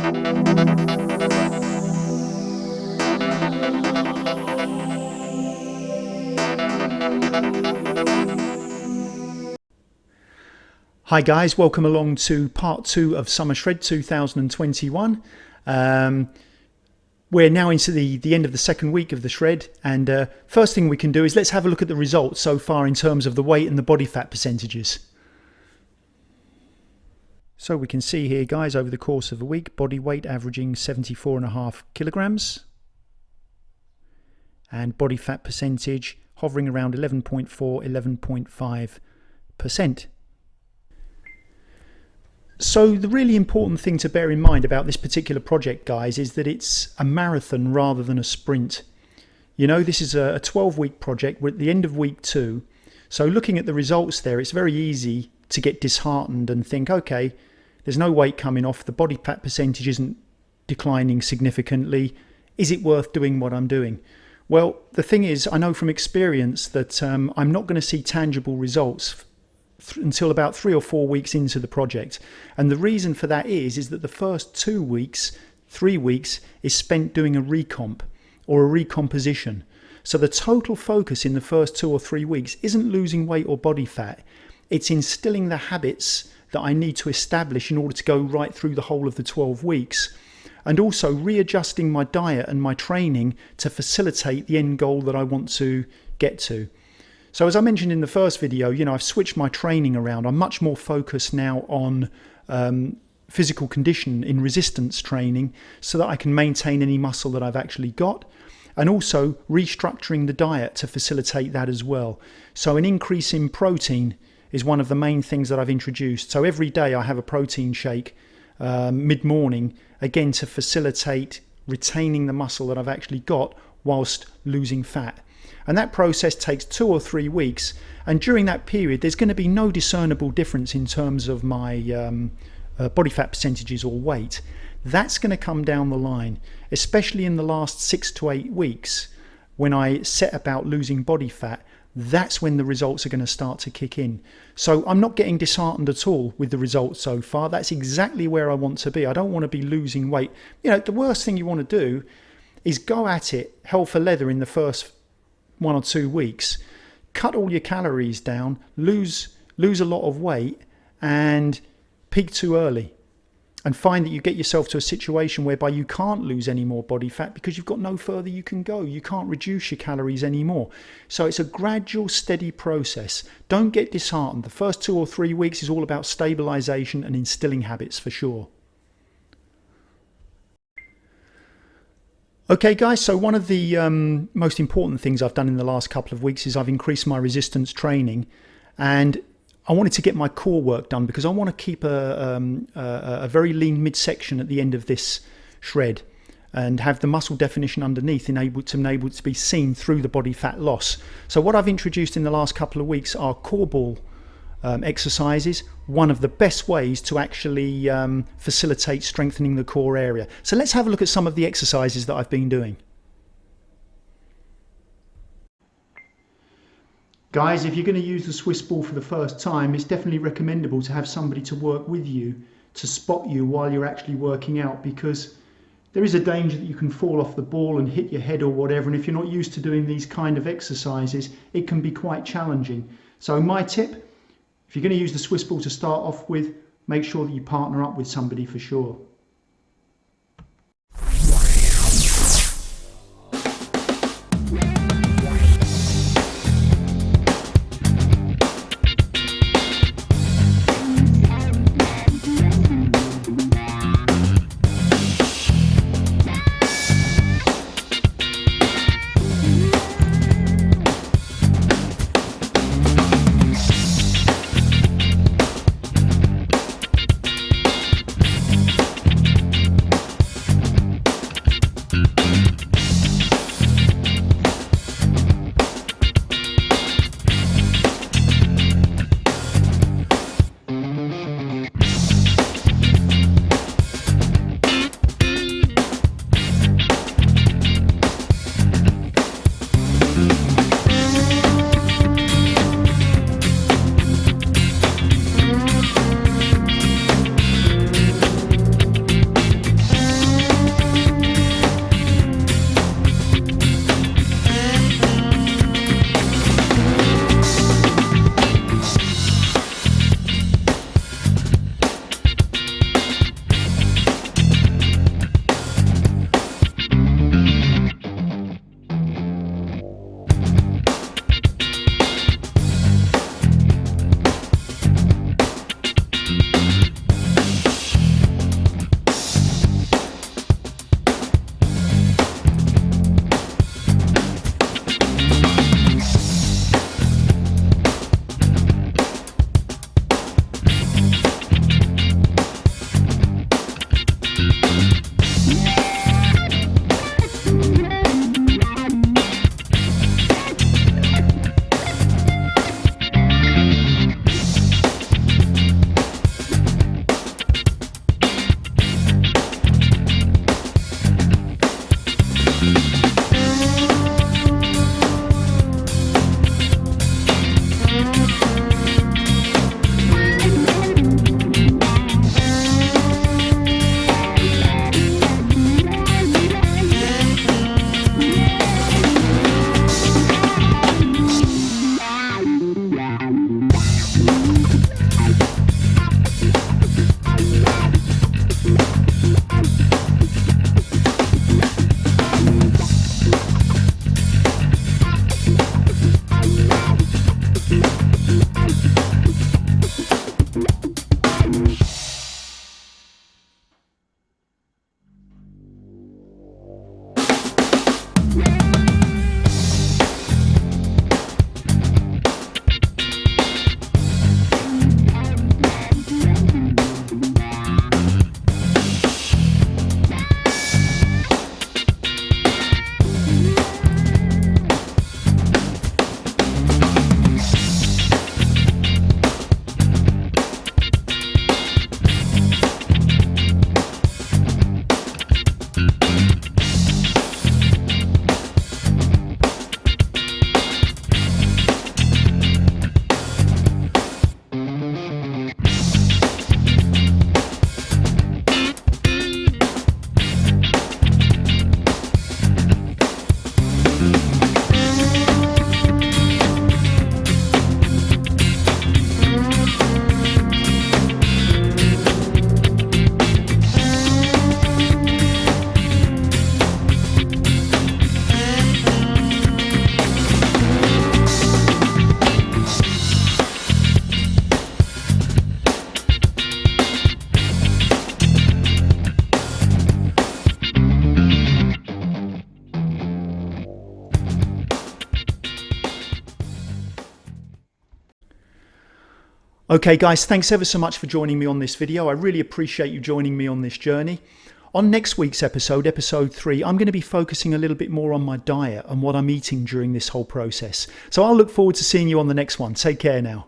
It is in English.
Hi guys, welcome along to part 2 of Summer Shred 2021. We're now into the end of the second week of the shred, and first thing we can do is let's have a look at the results so far in terms of the weight and the body fat percentages. So we can see here guys, over the course of a week, body weight averaging 74.5 kilograms and body fat percentage hovering around 11.4, 11.5%. So the really important thing to bear in mind about this particular project, guys, is that it's a marathon rather than a sprint. You know, this is a 12-week project. We're at the end of week 2. So looking at the results there, it's very easy to get disheartened and think, okay, there's no weight coming off. The body fat percentage isn't declining significantly. Is it worth doing what I'm doing? Well, the thing is, I know from experience that I'm not going to see tangible results until about 3 or 4 weeks into the project, and the reason for that is that the first 2 weeks, 3 weeks is spent doing a recomp or a recomposition. So the total focus in the first 2 or 3 weeks isn't losing weight or body fat, it's instilling the habits that I need to establish in order to go right through the whole of the 12 weeks, and also readjusting my diet and my training to facilitate the end goal that I want to get to. So as I mentioned in the first video, you know, I've switched my training around. I'm much more focused now on physical condition in resistance training so that I can maintain any muscle that I've actually got, and also restructuring the diet to facilitate that as well. So an increase in protein is one of the main things that I've introduced. So every day I have a protein shake mid-morning, again to facilitate retaining the muscle that I've actually got whilst losing fat. And that process takes 2 or 3 weeks, and during that period there's going to be no discernible difference in terms of my body fat percentages or weight. That's going to come down the line, especially in the last 6 to 8 weeks when I set about losing body fat. That's when the results are going to start to kick in. So I'm not getting disheartened at all with the results so far. That's exactly where I want to be. I don't want to be losing weight. You know, the worst thing you want to do is go at it hell for leather in the first 1 or 2 weeks, cut all your calories down, lose a lot of weight, and peak too early, and find that you get yourself to a situation whereby you can't lose any more body fat because you've got no further you can go. You can't reduce your calories anymore. So it's a gradual, steady process. Don't get disheartened. The first 2 or 3 weeks is all about stabilization and instilling habits for sure. Okay guys, so one of the most important things I've done in the last couple of weeks is I've increased my resistance training, and I wanted to get my core work done because I want to keep a very lean midsection at the end of this shred and have the muscle definition underneath able to be seen through the body fat loss. So what I've introduced in the last couple of weeks are core ball exercises, one of the best ways to actually facilitate strengthening the core area. So let's have a look at some of the exercises that I've been doing. Guys, if you're going to use the Swiss ball for the first time, it's definitely recommendable to have somebody to work with you to spot you while you're actually working out, because there is a danger that you can fall off the ball and hit your head or whatever, and if you're not used to doing these kind of exercises, it can be quite challenging. So my tip, if you're going to use the Swiss ball to start off with, make sure that you partner up with somebody for sure. Okay guys, thanks ever so much for joining me on this video. I really appreciate you joining me on this journey. On next week's episode, episode 3, I'm going to be focusing a little bit more on my diet and what I'm eating during this whole process. So I'll look forward to seeing you on the next one. Take care now.